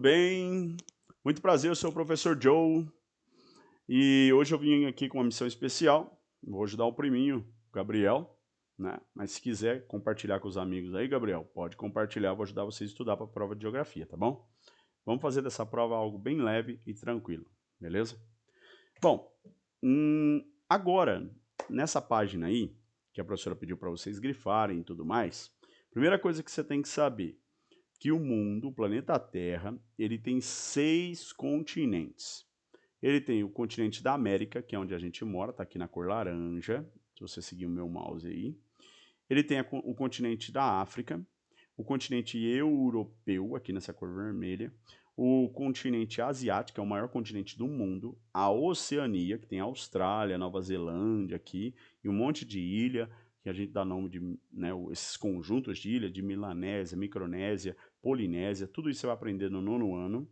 Bem, muito prazer, eu sou o professor Joe e hoje eu vim aqui com uma missão especial. Vou ajudar o priminho, Gabriel, né? Mas se quiser compartilhar com os amigos aí, Gabriel, pode compartilhar, eu vou ajudar vocês a estudar para a prova de geografia, tá bom? Vamos fazer dessa prova algo bem leve e tranquilo, beleza? Bom, agora, nessa página aí, que a professora pediu para vocês grifarem e tudo mais, primeira coisa que você tem que saber que o mundo, o planeta Terra, ele tem 6 continentes. Ele tem o continente da América, que é onde a gente mora, está aqui na cor laranja, se você seguir o meu mouse aí. Ele tem o continente da África, o continente europeu, aqui nessa cor vermelha, o continente asiático, que é o maior continente do mundo, a Oceania, que tem a Austrália, Nova Zelândia aqui, e um monte de ilha, que a gente dá nome de, né, esses conjuntos de ilha, de Milanésia, Micronésia, Polinésia, tudo isso você vai aprender no nono ano,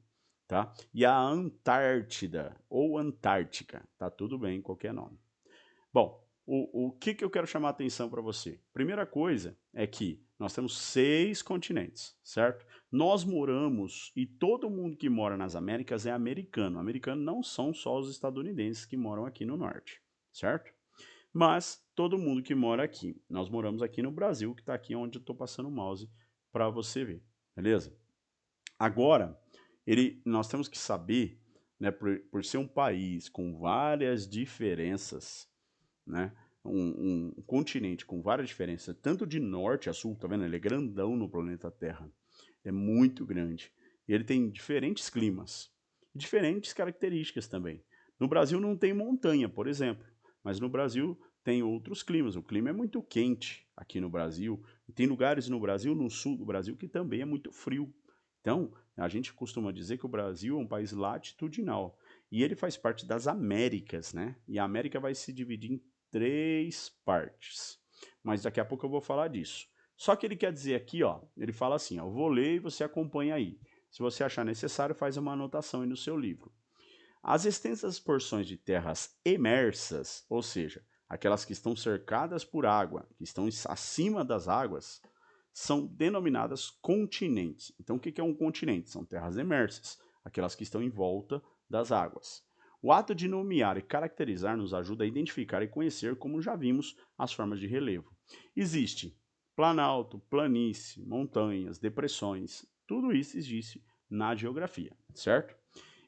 tá? E a Antártida, ou Antártica, tá tudo bem, qualquer nome. Bom, o que eu quero chamar a atenção para você? Primeira coisa é que nós temos 6 continentes, certo? Nós moramos, e todo mundo que mora nas Américas é americano. Americano não são só os estadunidenses que moram aqui no norte, certo? Mas todo mundo que mora aqui. Nós moramos aqui no Brasil, que está aqui onde eu estou passando o mouse para você ver, beleza? Agora, nós temos que saber, né, por ser um país com várias diferenças, né? Um continente com várias diferenças, tanto de norte a sul, tá vendo? Ele é grandão no planeta Terra. É muito grande. E ele tem diferentes climas, diferentes características também. No Brasil não tem montanha, por exemplo, mas no Brasil tem outros climas. O clima é muito quente aqui no Brasil. E tem lugares no Brasil, no sul do Brasil, que também é muito frio. Então, a gente costuma dizer que o Brasil é um país latitudinal. E ele faz parte das Américas, né? E a América vai se dividir em 3 partes. Mas daqui a pouco eu vou falar disso. Só que ele quer dizer aqui, ó, ele fala assim, ó, eu vou ler e você acompanha aí. Se você achar necessário, faz uma anotação aí no seu livro. As extensas porções de terras emersas, ou seja, aquelas que estão cercadas por água, que estão acima das águas, são denominadas continentes. Então, o que é um continente? São terras emersas, aquelas que estão em volta das águas. O ato de nomear e caracterizar nos ajuda a identificar e conhecer, como já vimos, as formas de relevo. Existe planalto, planície, montanhas, depressões, tudo isso existe na geografia, certo?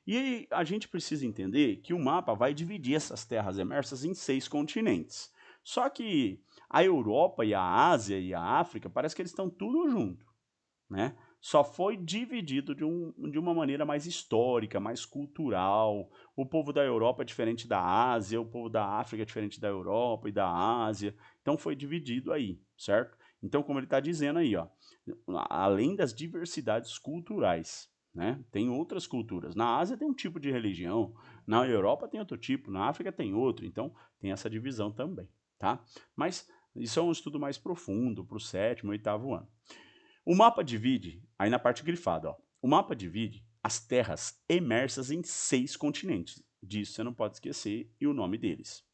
E a gente precisa entender que o mapa vai dividir essas terras emersas em 6 continentes. Só que a Europa e a Ásia e a África parece que eles estão tudo junto, né? Só foi dividido de uma maneira mais histórica, mais cultural. O povo da Europa é diferente da Ásia, o povo da África é diferente da Europa e da Ásia. Então foi dividido aí, certo? Então, como ele está dizendo aí, ó, além das diversidades culturais, né, tem outras culturas. Na Ásia tem um tipo de religião, na Europa tem outro tipo, na África tem outro. Então tem essa divisão também, tá? Mas isso é um estudo mais profundo para o sétimo, oitavo ano. O mapa divide, aí na parte grifada, ó, o mapa divide as terras emersas em 6 continentes. Disso você não pode esquecer e o nome deles.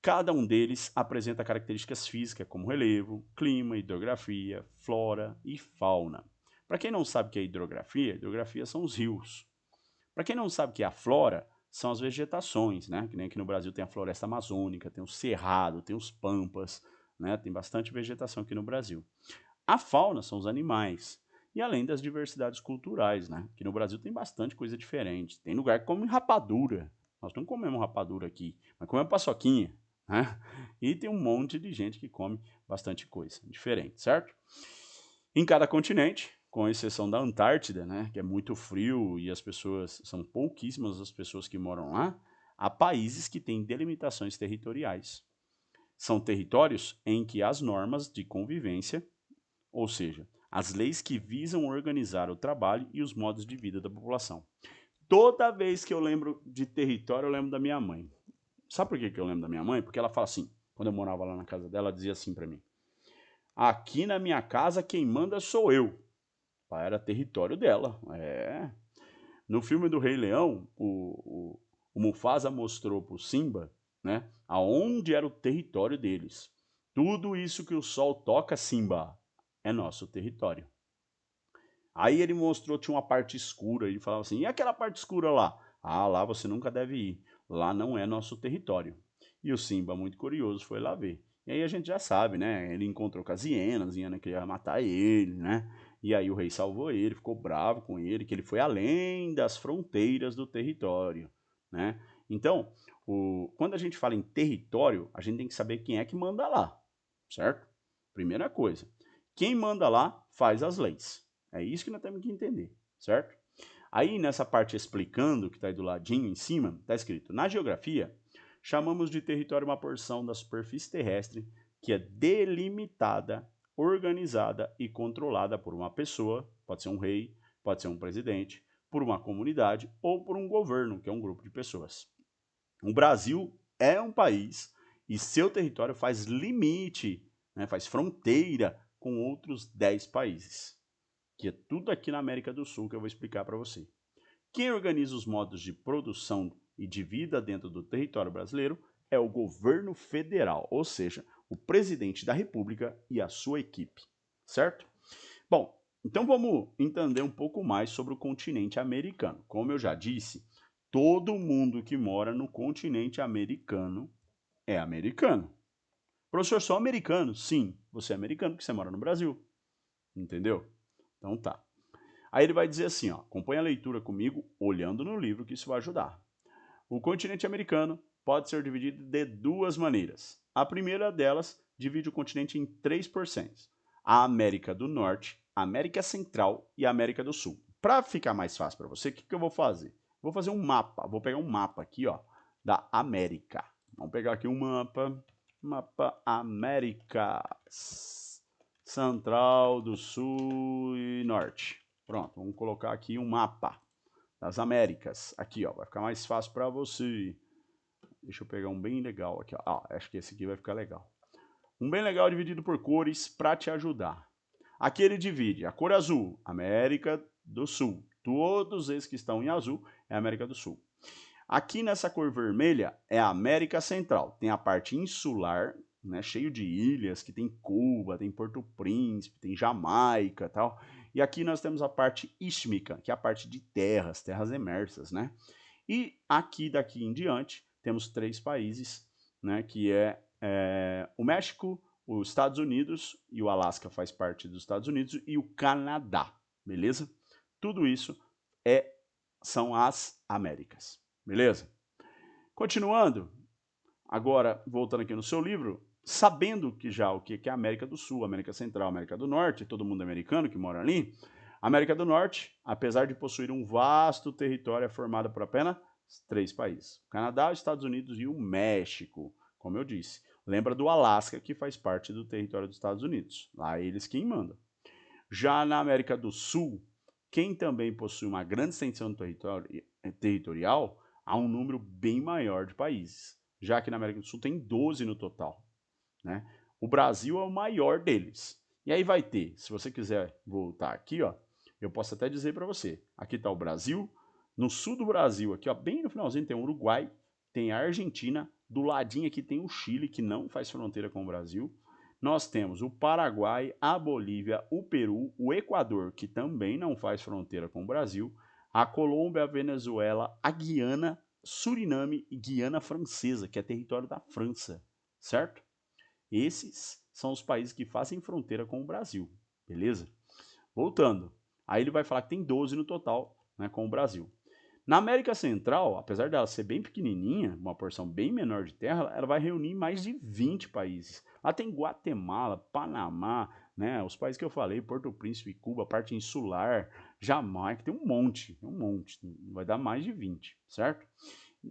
Cada um deles apresenta características físicas como relevo, clima, hidrografia, flora e fauna. Para quem não sabe o que é hidrografia são os rios. Para quem não sabe o que é a flora, são as vegetações, né? Que nem aqui no Brasil tem a floresta amazônica, tem o cerrado, tem os pampas, né? Tem bastante vegetação aqui no Brasil. A fauna são os animais. E além das diversidades culturais, né? Que no Brasil tem bastante coisa diferente. Tem lugar que come rapadura. Nós não comemos rapadura aqui, mas comemos paçoquinha, né? E tem um monte de gente que come bastante coisa diferente, certo? Em cada continente, com exceção da Antártida, né, que é muito frio e as pessoas são pouquíssimas as pessoas que moram lá, há países que têm delimitações territoriais. São territórios em que as normas de convivência, ou seja, as leis que visam organizar o trabalho e os modos de vida da população. Toda vez que eu lembro de território, eu lembro da minha mãe. Sabe por que eu lembro da minha mãe? Porque ela fala assim, quando eu morava lá na casa dela, ela dizia assim para mim: aqui na minha casa quem manda sou eu. Era território dela. É. No filme do Rei Leão, o Mufasa mostrou pro Simba, né, aonde era o território deles. Tudo isso que o sol toca, Simba, é nosso território. Aí ele mostrou, tinha uma parte escura, ele falava assim, e aquela parte escura lá? Ah, lá você nunca deve ir, lá não é nosso território. E o Simba, muito curioso, foi lá ver. E aí a gente já sabe, né, ele encontrou com as hienas queria matar ele, né, e aí o rei salvou ele, ficou bravo com ele, que ele foi além das fronteiras do território, né. Então, quando a gente fala em território, a gente tem que saber quem é que manda lá, certo? Primeira coisa. Quem manda lá faz as leis. É isso que nós temos que entender, certo? Aí nessa parte explicando, que está aí do ladinho em cima, está escrito: na geografia, chamamos de território uma porção da superfície terrestre que é delimitada, organizada e controlada por uma pessoa, pode ser um rei, pode ser um presidente, por uma comunidade ou por um governo, que é um grupo de pessoas. O Brasil é um país e seu território faz limite, né, faz fronteira com outros 10 países, que é tudo aqui na América do Sul que eu vou explicar para você. Quem organiza os modos de produção e de vida dentro do território brasileiro é o governo federal, ou seja, o presidente da República e a sua equipe, certo? Bom, então vamos entender um pouco mais sobre o continente americano. Como eu já disse, todo mundo que mora no continente americano é americano. Professor, sou americano? Sim, você é americano porque você mora no Brasil. Entendeu? Então tá. Aí ele vai dizer assim, ó, acompanha a leitura comigo, olhando no livro, que isso vai ajudar. O continente americano pode ser dividido de duas maneiras. A primeira delas divide o continente em 3%. A América do Norte, a América Central e a América do Sul. Para ficar mais fácil para você, o que eu vou fazer? Vou fazer um mapa, vou pegar um mapa aqui, ó, da América. Vamos pegar aqui um mapa América Central, do Sul e Norte. Pronto, vamos colocar aqui um mapa das Américas. Aqui, ó, vai ficar mais fácil para você. Deixa eu pegar um bem legal aqui, ó. Ah, acho que esse aqui vai ficar legal. Um bem legal dividido por cores para te ajudar. Aqui ele divide a cor azul, América do Sul. Todos esses que estão em azul é América do Sul. Aqui nessa cor vermelha é a América Central. Tem a parte insular, né, cheio de ilhas, que tem Cuba, tem Porto Príncipe, tem Jamaica, tal. E aqui nós temos a parte istmica, que é a parte de terras emersas, né? E aqui daqui em diante temos 3 países, né, que é o México, os Estados Unidos, e o Alasca faz parte dos Estados Unidos, e o Canadá, beleza? Tudo isso são as Américas, beleza? Continuando, agora voltando aqui no seu livro, sabendo que já o que é a América do Sul, América Central, América do Norte, todo mundo americano que mora ali, a América do Norte, apesar de possuir um vasto território, é formada por apenas 3 países: o Canadá, os Estados Unidos e o México, como eu disse. Lembra do Alasca, que faz parte do território dos Estados Unidos. Lá é eles quem mandam. Já na América do Sul, quem também possui uma grande extensão territorial, há um número bem maior de países, já que na América do Sul tem 12 no total, né? O Brasil é o maior deles. E aí vai ter, se você quiser voltar aqui, ó, eu posso até dizer para você, aqui está o Brasil, no sul do Brasil, aqui ó, bem no finalzinho tem o Uruguai, tem a Argentina, do ladinho aqui tem o Chile, que não faz fronteira com o Brasil. Nós temos o Paraguai, a Bolívia, o Peru, o Equador, que também não faz fronteira com o Brasil, a Colômbia, a Venezuela, a Guiana, Suriname e Guiana Francesa, que é território da França, certo? Esses são os países que fazem fronteira com o Brasil, beleza? Voltando, aí ele vai falar que tem 12 no total, né, com o Brasil. Na América Central, apesar dela ser bem pequenininha, uma porção bem menor de terra, ela vai reunir mais de 20 países. Lá tem Guatemala, Panamá, né, os países que eu falei, Porto Príncipe, Cuba, parte insular, Jamaica, tem um monte, vai dar mais de 20, certo?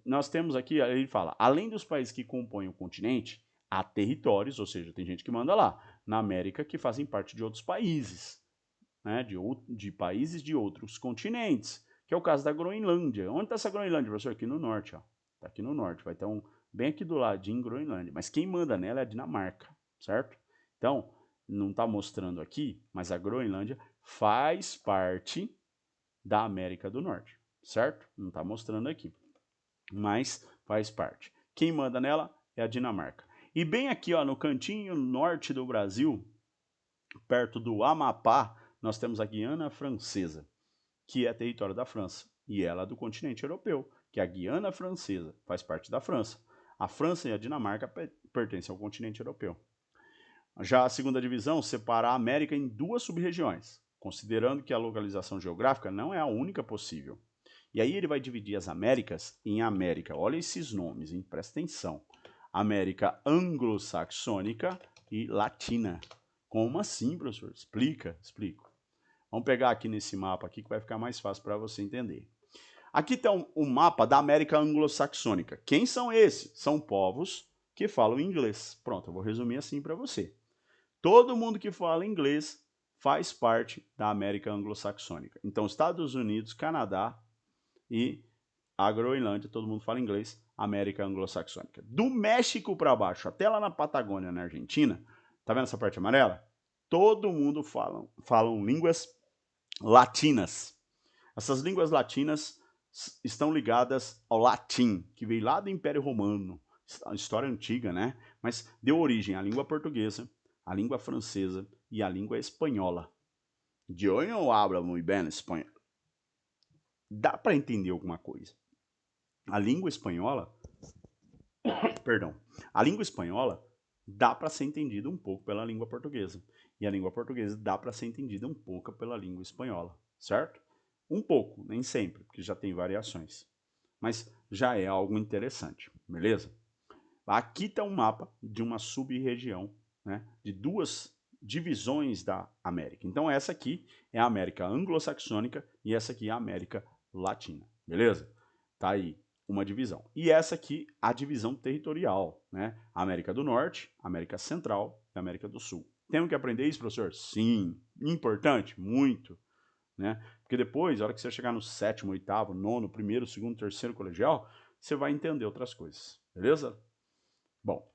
Nós temos aqui, ele fala, além dos países que compõem o continente, há territórios, ou seja, tem gente que manda lá, na América que fazem parte de outros países, né, de países de outros continentes, que é o caso da Groenlândia. Onde está essa Groenlândia, professor? Aqui no norte, ó. Está aqui no norte, vai ter bem aqui do ladinho Groenlândia, mas quem manda nela é a Dinamarca, certo? Então, não está mostrando aqui, mas a Groenlândia faz parte da América do Norte, certo? Não está mostrando aqui, mas faz parte. Quem manda nela é a Dinamarca. E bem aqui, ó, no cantinho norte do Brasil, perto do Amapá, nós temos a Guiana Francesa, que é território da França, e ela é do continente europeu, que a Guiana Francesa faz parte da França. A França e a Dinamarca pertencem ao continente europeu. Já a segunda divisão separa a América em duas sub-regiões, considerando que a localização geográfica não é a única possível. E aí ele vai dividir as Américas em América, olha esses nomes, hein? Presta atenção. América anglo-saxônica e latina. Como assim, professor? Explico. Vamos pegar aqui nesse mapa aqui que vai ficar mais fácil para você entender. Aqui está um mapa da América anglo-saxônica. Quem são esses? São povos que falam inglês. Pronto, eu vou resumir assim para você. Todo mundo que fala inglês faz parte da América anglo-saxônica. Então, Estados Unidos, Canadá e a Groenlândia, todo mundo fala inglês, América anglo-saxônica. Do México para baixo, até lá na Patagônia, na Argentina, tá vendo essa parte amarela? Todo mundo falam línguas latinas. Essas línguas latinas estão ligadas ao latim, que veio lá do Império Romano, história antiga, né? Mas deu origem à língua portuguesa, à língua francesa e à língua espanhola. Eu não hablo muito bem espanhol. Dá para entender alguma coisa. A língua espanhola, a língua espanhola dá para ser entendida um pouco pela língua portuguesa. E a língua portuguesa dá para ser entendida um pouco pela língua espanhola, certo? Um pouco, nem sempre, porque já tem variações. Mas já é algo interessante, beleza? Aqui está um mapa de uma sub-região, né, de duas divisões da América. Então essa aqui é a América anglo-saxônica e essa aqui é a América latina, beleza? Tá aí uma divisão. E essa aqui, a divisão territorial, né? América do Norte, América Central e América do Sul. Temos que aprender isso, professor? Sim. Importante? Muito. Né? Porque depois, a hora que você chegar no sétimo, oitavo, nono, primeiro, segundo, terceiro colegial, você vai entender outras coisas, beleza? Bom,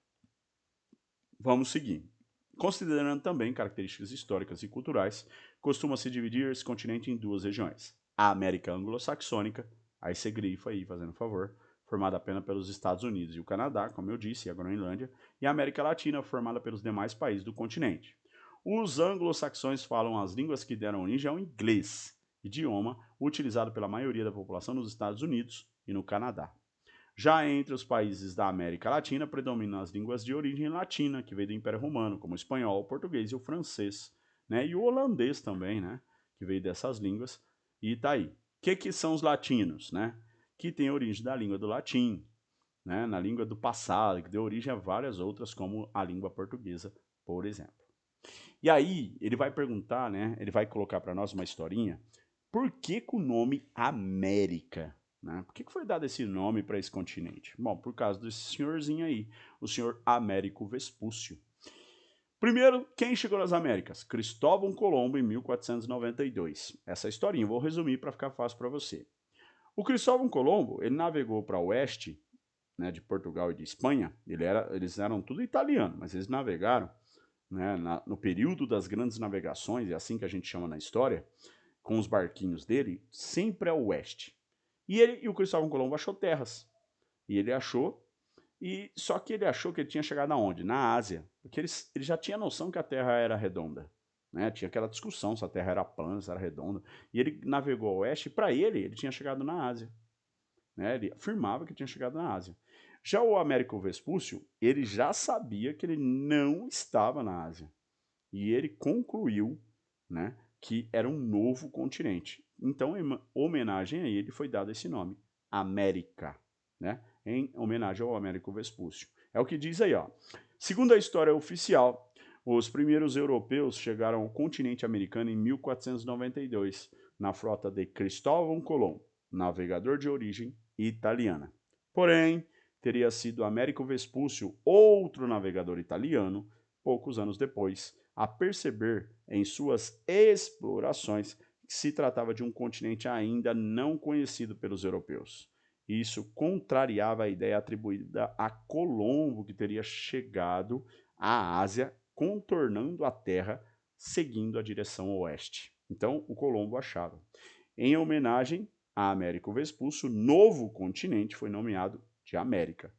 vamos seguir. Considerando também características históricas e culturais, costuma-se dividir esse continente em duas regiões. A América anglo-saxônica, aí você grifa aí, fazendo favor, formada apenas pelos Estados Unidos e o Canadá, como eu disse, e a Groenlândia, e a América Latina, formada pelos demais países do continente. Os anglo-saxões falam as línguas que deram origem ao inglês, idioma utilizado pela maioria da população nos Estados Unidos e no Canadá. Já entre os países da América Latina, predominam as línguas de origem latina, que veio do Império Romano, como o espanhol, o português e o francês, né? E o holandês também, né? Que veio dessas línguas, e tá aí. O que são os latinos, né? Que tem origem da língua do latim, né? Na língua do passado, que deu origem a várias outras, como a língua portuguesa, por exemplo. E aí, ele vai perguntar, né? Ele vai colocar para nós uma historinha. Por que o nome América? Né? Por que foi dado esse nome para esse continente? Bom, por causa desse senhorzinho aí, o senhor Américo Vespúcio. Primeiro, quem chegou nas Américas? Cristóvão Colombo, em 1492. Essa historinha eu vou resumir para ficar fácil para você. O Cristóvão Colombo, ele navegou para o oeste, né, de Portugal e de Espanha. Eles eram tudo italiano, mas eles navegaram, né, no período das grandes navegações, é assim que a gente chama na história, com os barquinhos dele, sempre ao oeste. E o Cristóvão Colombo achou terras. E ele achou, só que ele achou que ele tinha chegado aonde? Na Ásia. Porque ele já tinha noção que a Terra era redonda. Né? Tinha aquela discussão se a Terra era plana, se era redonda. E ele navegou ao oeste e para ele tinha chegado na Ásia. Né? Ele afirmava que tinha chegado na Ásia. Já o Américo Vespúcio, ele já sabia que ele não estava na Ásia. E ele concluiu, né, que era um novo continente. Então, em homenagem a ele, foi dado esse nome, América, né, em homenagem ao Américo Vespúcio. É o que diz aí, ó. Segundo a história oficial, os primeiros europeus chegaram ao continente americano em 1492, na frota de Cristóvão Colombo, navegador de origem italiana. Porém, teria sido Américo Vespúcio, outro navegador italiano, poucos anos depois, a perceber em suas explorações que se tratava de um continente ainda não conhecido pelos europeus. Isso contrariava a ideia atribuída a Colombo, que teria chegado à Ásia contornando a Terra, seguindo a direção oeste. Então, o Colombo achava. Em homenagem a Américo Vespúcio, o novo continente foi nomeado de América.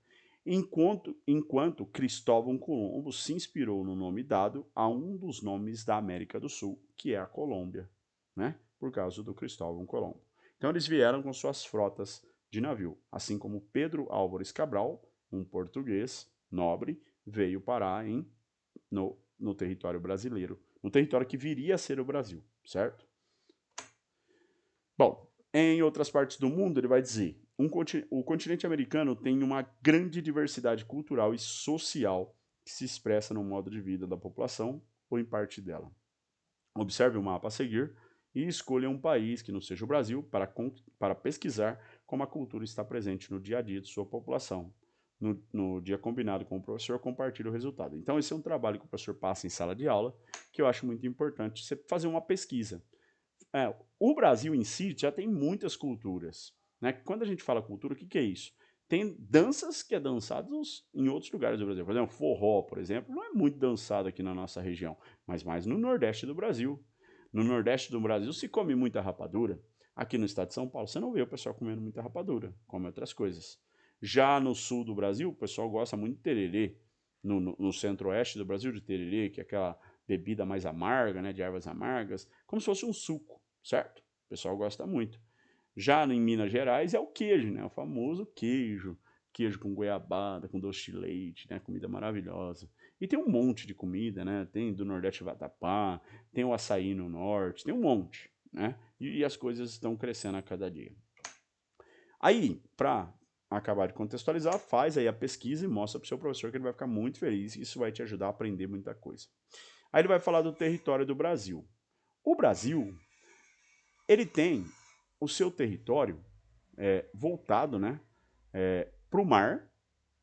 enquanto Cristóvão Colombo se inspirou no nome dado a um dos nomes da América do Sul, que é a Colômbia, né? Por causa do Cristóvão Colombo. Então eles vieram com suas frotas de navio, assim como Pedro Álvares Cabral, um português nobre, veio parar no território brasileiro, no território que viria a ser o Brasil, certo? Bom, em outras partes do mundo, ele vai dizer: o continente americano tem uma grande diversidade cultural e social que se expressa no modo de vida da população ou em parte dela. Observe o mapa a seguir e escolha um país que não seja o Brasil para pesquisar como a cultura está presente no dia a dia de sua população. No dia combinado com o professor, compartilhe o resultado. Então, esse é um trabalho que o professor passa em sala de aula, que eu acho muito importante, você fazer uma pesquisa. O Brasil em si já tem muitas culturas, né? Quando a gente fala cultura, o que é isso? Tem danças que é dançadas em outros lugares do Brasil. Por exemplo, forró, por exemplo, não é muito dançado aqui na nossa região, mas mais no Nordeste do Brasil. No Nordeste do Brasil se come muita rapadura. Aqui no estado de São Paulo você não vê o pessoal comendo muita rapadura, come outras coisas. Já no sul do Brasil, o pessoal gosta muito de tererê. No centro-oeste do Brasil, de tererê, que é aquela bebida mais amarga, né, de ervas amargas, como se fosse um suco, certo? O pessoal gosta muito. Já em Minas Gerais é o queijo, né? O famoso queijo. Queijo com goiabada, com doce de leite, né? Comida maravilhosa. E tem um monte de comida, né? Tem do Nordeste vatapá, tem o açaí no Norte, tem um monte, né? E as coisas estão crescendo a cada dia. Aí, para acabar de contextualizar, faz aí a pesquisa e mostra para o seu professor que ele vai ficar muito feliz e isso vai te ajudar a aprender muita coisa. Aí ele vai falar do território do Brasil. O Brasil, ele tem o seu território voltado, né, para o mar.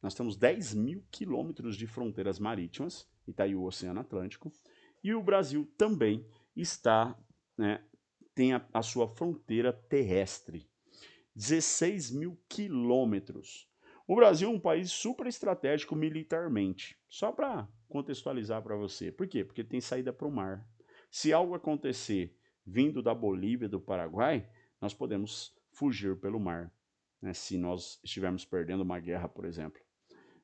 Nós temos 10.000 quilômetros de fronteiras marítimas, e está aí o Oceano Atlântico. E o Brasil também está, né, tem a sua fronteira terrestre. 16.000 quilômetros. O Brasil é um país super estratégico militarmente. Só para contextualizar para você. Por quê? Porque tem saída para o mar. Se algo acontecer vindo da Bolívia, do Paraguai, nós podemos fugir pelo mar, né? Se nós estivermos perdendo uma guerra, por exemplo.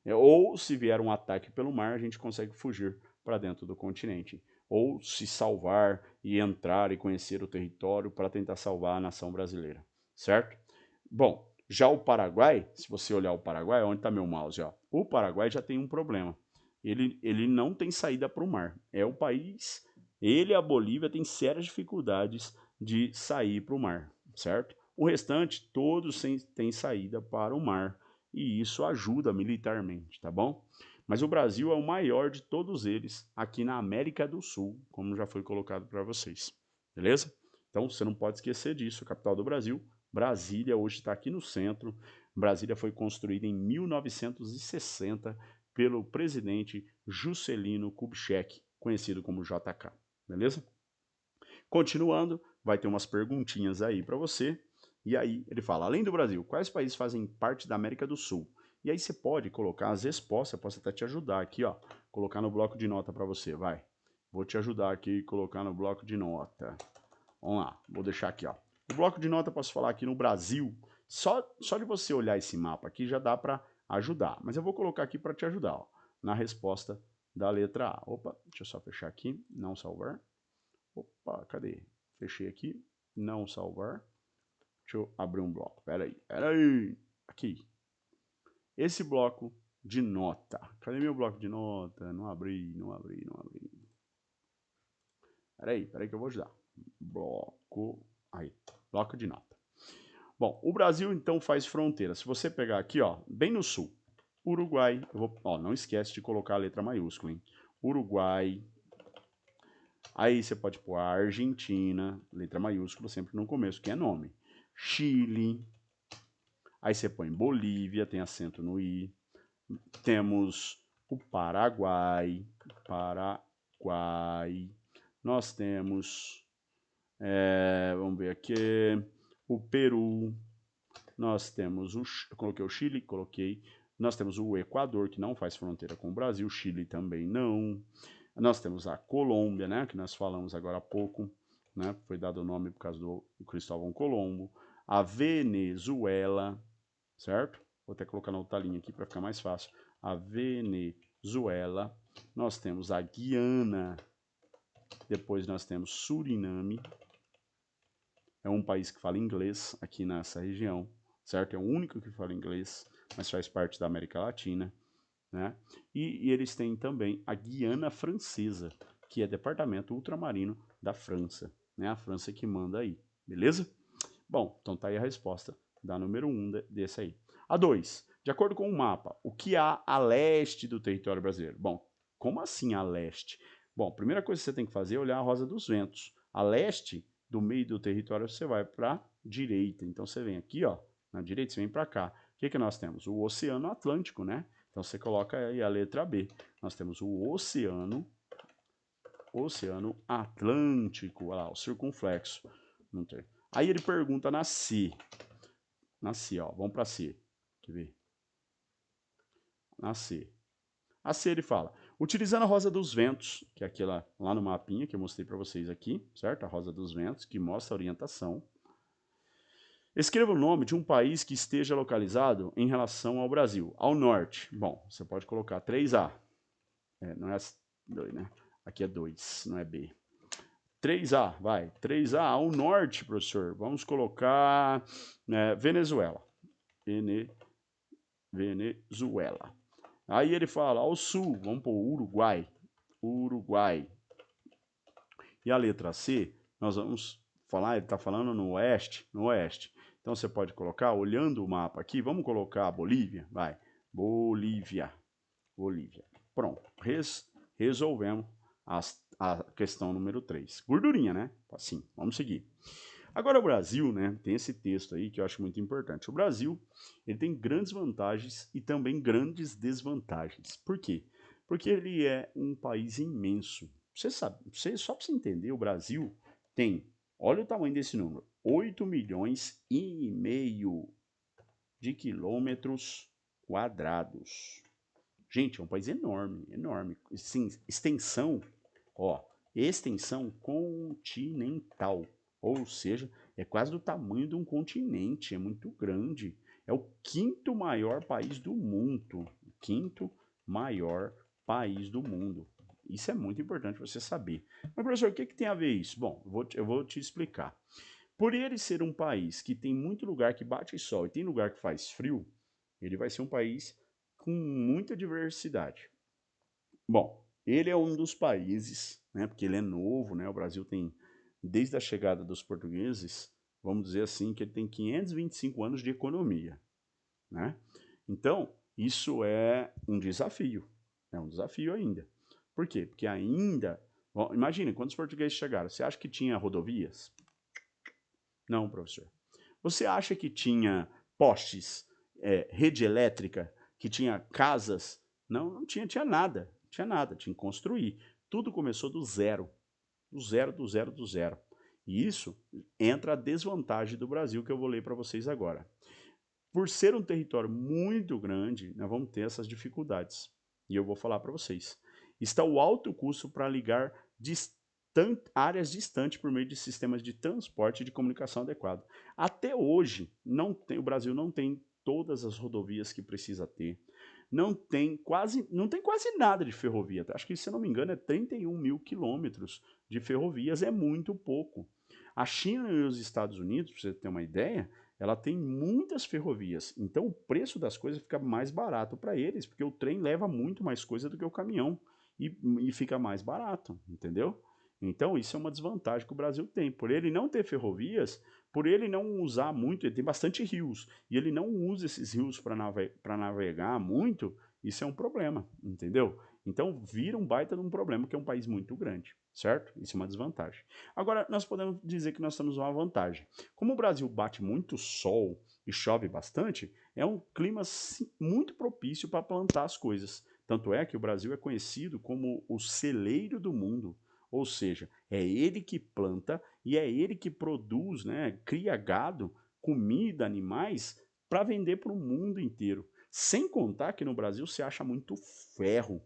Ou se vier um ataque pelo mar, a gente consegue fugir para dentro do continente. Ou se salvar e entrar e conhecer o território para tentar salvar a nação brasileira, certo? Bom, já o Paraguai, se você olhar o Paraguai, onde está meu mouse? Ó? O Paraguai já tem um problema. Ele não tem saída para o mar. É o país, ele e a Bolívia têm sérias dificuldades de sair para o mar, certo? O restante, todos têm saída para o mar e isso ajuda militarmente, tá bom? Mas o Brasil é o maior de todos eles aqui na América do Sul, como já foi colocado para vocês, beleza? Então você não pode esquecer disso, a capital do Brasil, Brasília, hoje está aqui no centro. Brasília foi construída em 1960 pelo presidente Juscelino Kubitschek, conhecido como JK, beleza? Continuando, vai ter umas perguntinhas aí para você. E aí ele fala, além do Brasil, quais países fazem parte da América do Sul? E aí você pode colocar as respostas, posso até te ajudar aqui, ó, colocar no bloco de nota para você, vai. Vou te ajudar aqui a colocar no bloco de nota. Vamos lá, vou deixar aqui, ó. O bloco de nota eu posso falar aqui no Brasil, só de você olhar esse mapa aqui já dá para ajudar. Mas eu vou colocar aqui para te ajudar, ó, na resposta da letra A. Opa, deixa eu só fechar aqui, não salvar. Opa, cadê? Fechei aqui, não salvar. Deixa eu abrir um bloco, peraí. Aqui. Esse bloco de nota. Cadê meu bloco de nota? Não abri. Peraí que eu vou ajudar. Bloco de nota. Bom, o Brasil então faz fronteira. Se você pegar aqui, ó, bem no sul, Uruguai, não esquece de colocar a letra maiúscula, hein? Uruguai. Aí você pode pôr a Argentina, letra maiúscula sempre no começo, que é nome. Chile. Aí você põe Bolívia, tem acento no I. Temos o Paraguai. Nós temos, vamos ver aqui, o Peru. Nós temos eu coloquei o Chile, Nós temos o Equador, que não faz fronteira com o Brasil, Chile também não. Nós temos a Colômbia, né, que nós falamos agora há pouco, né, foi dado o nome por causa do Cristóvão Colombo. A Venezuela, certo? vou até colocar na outra linha aqui para ficar mais fácil. A Venezuela, nós temos a Guiana, depois nós temos Suriname, é um país que fala inglês aqui nessa região, certo? É o único que fala inglês, mas faz parte da América Latina, né? E eles têm também a Guiana Francesa, que é departamento ultramarino da França, né? A França que manda aí, beleza? Bom, então tá aí a resposta da número 1 desse aí. A 2, de acordo com o mapa, o que há a leste do território brasileiro? Bom, como assim a leste? Bom, a primeira coisa que você tem que fazer é olhar a Rosa dos Ventos. A leste, do meio do território, você vai para direita. Então você vem aqui, ó, na direita, você vem para cá. O que nós temos? O Oceano Atlântico, né? Então você coloca aí a letra B. Nós temos o Oceano Atlântico, olha lá, o circunflexo. Não tem. Aí ele pergunta na C. Na C, ó, vamos para C. Quer ver? Na C. A C ele fala, utilizando a Rosa dos Ventos, que é aquela lá no mapinha que eu mostrei para vocês aqui, certo? A Rosa dos Ventos, que mostra a orientação. Escreva o nome de um país que esteja localizado em relação ao Brasil, ao norte. Bom, você pode colocar 3A. Não é 2, né? Aqui é 2, não é B. 3A, vai. 3A ao norte, professor. Vamos colocar Venezuela. Venezuela. Aí ele fala ao sul, vamos pôr Uruguai. Uruguai. E a letra C, nós vamos falar, ele está falando no oeste, no oeste. Então você pode colocar, olhando o mapa aqui, vamos colocar Bolívia, vai. Bolívia. Bolívia. Pronto. Resolvemos a questão número 3. Gordurinha, né? Assim, vamos seguir. Agora o Brasil, né, tem esse texto aí que eu acho muito importante. O Brasil, ele tem grandes vantagens e também grandes desvantagens. Por quê? Porque ele é um país imenso. Você sabe, só para você entender, o Brasil tem, olha o tamanho desse número, 8 milhões e meio de quilômetros quadrados. Gente, é um país enorme, enorme. Sim, extensão, ó, extensão continental. Ou seja, é quase do tamanho de um continente, é muito grande. É o quinto maior país do mundo. O quinto maior país do mundo. Isso é muito importante você saber. Mas, professor, o que tem a ver isso? Bom, eu vou te explicar. Por ele ser um país que tem muito lugar que bate sol e tem lugar que faz frio, ele vai ser um país com muita diversidade. Bom, ele é um dos países, né, porque ele é novo, né, o Brasil tem, desde a chegada dos portugueses, vamos dizer assim, que ele tem 525 anos de economia, né? Então, isso é um desafio ainda. Por quê? Porque ainda, bom, imagine, quando os portugueses chegaram, você acha que tinha rodovias? Não, professor. Você acha que tinha postes, rede elétrica, que tinha casas? Não, não tinha, tinha nada. Tinha nada, tinha que construir. Tudo começou do zero. Do zero, do zero, do zero. E isso entra a desvantagem do Brasil, que eu vou ler para vocês agora. Por ser um território muito grande, nós vamos ter essas dificuldades. E eu vou falar para vocês. Está o alto custo para ligar áreas distantes por meio de sistemas de transporte e de comunicação adequado. Até hoje, o Brasil não tem todas as rodovias que precisa ter. Não tem quase nada de ferrovia. Acho que, se eu não me engano, é 31 mil quilômetros de ferrovias. É muito pouco. A China e os Estados Unidos, para você ter uma ideia, ela tem muitas ferrovias. Então, o preço das coisas fica mais barato para eles, porque o trem leva muito mais coisa do que o caminhão. E fica mais barato, entendeu? Então, isso é uma desvantagem que o Brasil tem. Por ele não ter ferrovias, por ele não usar muito, ele tem bastante rios, e ele não usa esses rios para navegar muito, isso é um problema, entendeu? Então, vira um baita de um problema, que é um país muito grande, certo? Isso é uma desvantagem. Agora, nós podemos dizer que nós temos uma vantagem. Como o Brasil bate muito sol e chove bastante, é um clima muito propício para plantar as coisas. Tanto é que o Brasil é conhecido como o celeiro do mundo. Ou seja, é ele que planta e é ele que produz, né, cria gado, comida, animais, para vender para o mundo inteiro. Sem contar que no Brasil se acha muito ferro,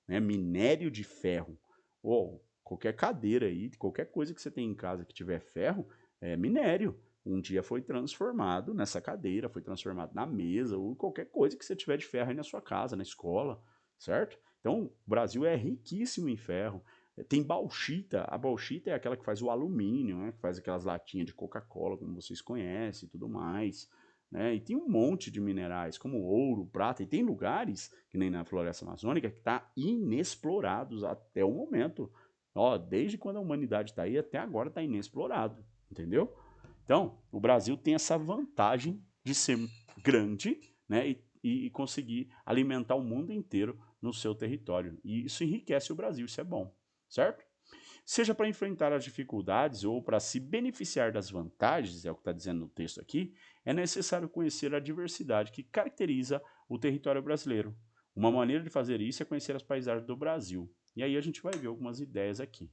né, minério de ferro. Ou qualquer cadeira aí, qualquer coisa que você tem em casa que tiver ferro, é minério. um dia foi transformado nessa cadeira, foi transformado na mesa, ou qualquer coisa que você tiver de ferro aí na sua casa, na escola, certo? Então, o Brasil é riquíssimo em ferro. Tem bauxita, a bauxita é aquela que faz o alumínio, né? Que faz aquelas latinhas de Coca-Cola, como vocês conhecem e tudo mais. Né? E tem um monte de minerais, como ouro, prata, e tem lugares, que nem na floresta amazônica, que está inexplorados até o momento. Ó, desde quando a humanidade está aí, até agora está inexplorado, entendeu? Então, o Brasil tem essa vantagem de ser grande, né, e conseguir alimentar o mundo inteiro no seu território. E isso enriquece o Brasil, isso é bom, certo? Seja para enfrentar as dificuldades ou para se beneficiar das vantagens, é o que está dizendo no texto aqui, é necessário conhecer a diversidade que caracteriza o território brasileiro. Uma maneira de fazer isso é conhecer as paisagens do Brasil. E aí a gente vai ver algumas ideias aqui.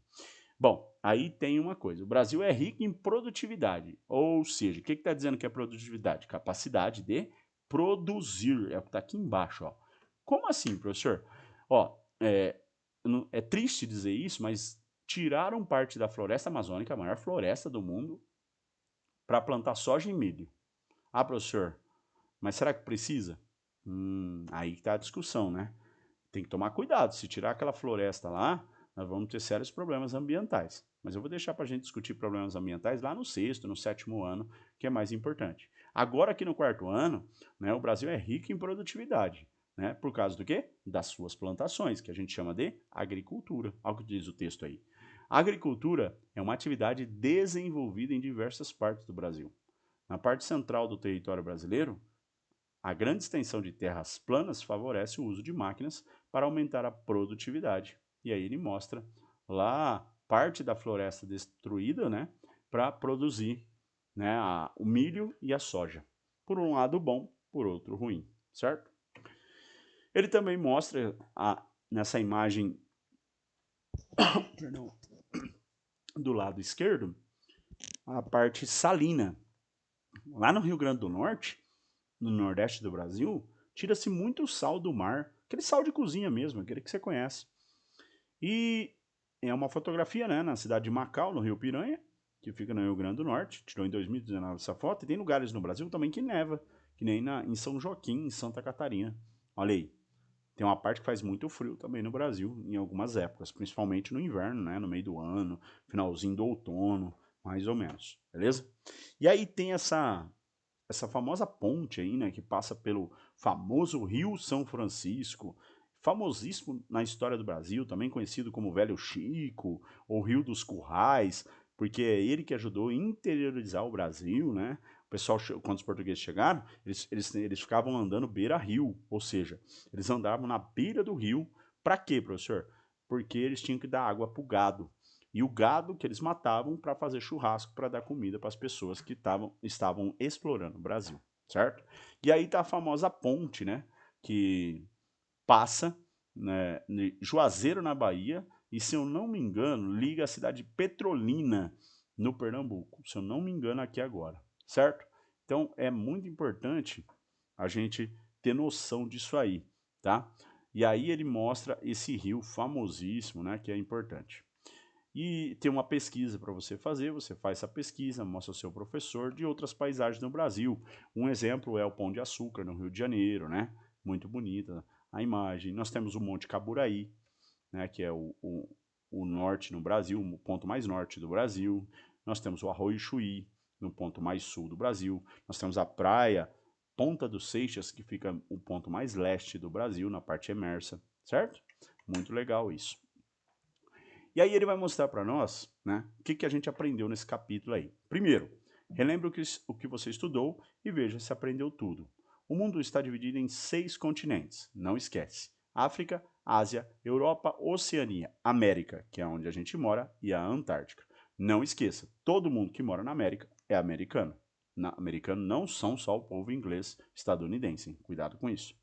Bom, aí tem uma coisa, o Brasil é rico em produtividade, ou seja, o que está dizendo que é produtividade? Capacidade de produzir, é o que está aqui embaixo, ó. Como assim, professor? Ó, é triste dizer isso, mas tiraram parte da floresta amazônica, a maior floresta do mundo, para plantar soja e milho. Ah, professor, mas será que precisa? Aí está a discussão, né? Tem que tomar cuidado, se tirar aquela floresta lá, nós vamos ter sérios problemas ambientais. Mas eu vou deixar para a gente discutir problemas ambientais lá no sexto, no sétimo ano, que é mais importante. Agora aqui no quarto ano, né, o Brasil é rico em produtividade. Né, por causa do quê? Das suas plantações, que a gente chama de agricultura. Olha o que diz o texto aí. A agricultura é uma atividade desenvolvida em diversas partes do Brasil. Na parte central do território brasileiro, a grande extensão de terras planas favorece o uso de máquinas para aumentar a produtividade. E aí ele mostra lá parte da floresta destruída, né, para produzir, né, o milho e a soja. Por um lado bom, por outro ruim, certo? Ele também mostra nessa imagem do lado esquerdo a parte salina. Lá no Rio Grande do Norte, no Nordeste do Brasil, tira-se muito sal do mar, aquele sal de cozinha mesmo, aquele que você conhece. E é uma fotografia, né, na cidade de Macau, no Rio Piranha, que fica no Rio Grande do Norte, tirou em 2019 essa foto, e tem lugares no Brasil também que neva, que nem em São Joaquim, em Santa Catarina. Olha aí, tem uma parte que faz muito frio também no Brasil, em algumas épocas, principalmente no inverno, né, no meio do ano, finalzinho do outono, mais ou menos, beleza? E aí tem essa famosa ponte aí, né, que passa pelo famoso Rio São Francisco, famosíssimo na história do Brasil, também conhecido como Velho Chico, ou Rio dos Currais, porque é ele que ajudou a interiorizar o Brasil, né? O pessoal, quando os portugueses chegaram, eles ficavam andando beira-rio, ou seja, eles andavam na beira do rio. Para quê, professor? Porque eles tinham que dar água para o gado. E o gado que eles matavam para fazer churrasco, para dar comida para as pessoas que estavam explorando o Brasil, certo? E aí tá a famosa ponte, né? Que passa, né, em Juazeiro, na Bahia, e se eu não me engano, liga a cidade de Petrolina, no Pernambuco. Se eu não me engano, aqui agora, certo? Então é muito importante a gente ter noção disso aí, tá? E aí ele mostra esse rio famosíssimo, né, que é importante. E tem uma pesquisa para você fazer, você faz essa pesquisa, mostra ao seu professor de outras paisagens no Brasil. Um exemplo é o Pão de Açúcar, no Rio de Janeiro, né? Muito bonita a imagem. Nós temos o Monte Caburaí, né, que é o norte no Brasil, o ponto mais norte do Brasil. Nós temos o Arroio Chuí, no ponto mais sul do Brasil. Nós temos a praia Ponta dos Seixas, que fica o ponto mais leste do Brasil, na parte emersa, certo? Muito legal isso. E aí ele vai mostrar para nós, né, o que a gente aprendeu nesse capítulo aí. Primeiro, relembre o que você estudou e veja se aprendeu tudo. O mundo está dividido em 6 continentes, não esquece. África, Ásia, Europa, Oceania, América, que é onde a gente mora, e a Antártica. Não esqueça, todo mundo que mora na América é americano. Americano não são só o povo inglês estadunidense, hein? Cuidado com isso.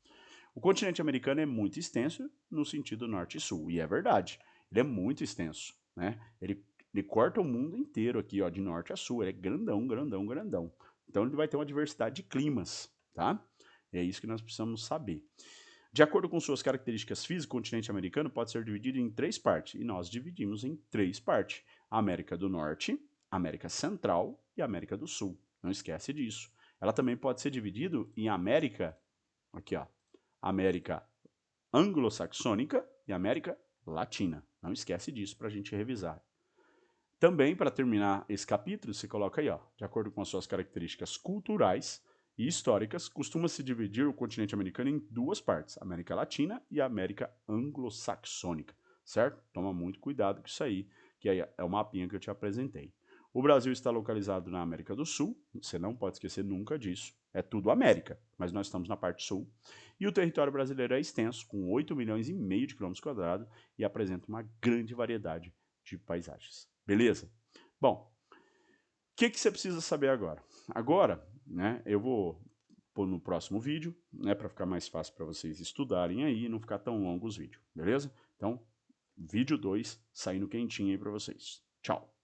O continente americano é muito extenso no sentido norte e sul, e é verdade. Ele é muito extenso, né? Ele corta o mundo inteiro aqui, ó, de norte a sul. Ele é grandão, grandão, grandão. Então ele vai ter uma diversidade de climas, tá? É isso que nós precisamos saber. De acordo com suas características físicas, o continente americano pode ser dividido em 3 partes, e nós dividimos em 3 partes: a América do Norte, a América Central e a América do Sul. Não esquece disso. Ela também pode ser dividida em América, aqui ó, América anglo-saxônica e América latina. Não esquece disso para a gente revisar. Também, para terminar esse capítulo, você coloca aí, ó, de acordo com as suas características culturais e históricas, costuma-se dividir o continente americano em duas partes, América Latina e América Anglo-Saxônica, certo? Toma muito cuidado com isso aí, que é o mapinha que eu te apresentei. O Brasil está localizado na América do Sul, você não pode esquecer nunca disso, é tudo América, mas nós estamos na parte sul. E o território brasileiro é extenso, com 8 milhões e meio de quilômetros quadrados e apresenta uma grande variedade de paisagens. Beleza? Bom, o que você precisa saber agora? Agora, né, eu vou pôr no próximo vídeo, né, para ficar mais fácil para vocês estudarem aí e não ficar tão longo os vídeos, beleza? Então, vídeo 2 saindo quentinho aí para vocês. Tchau!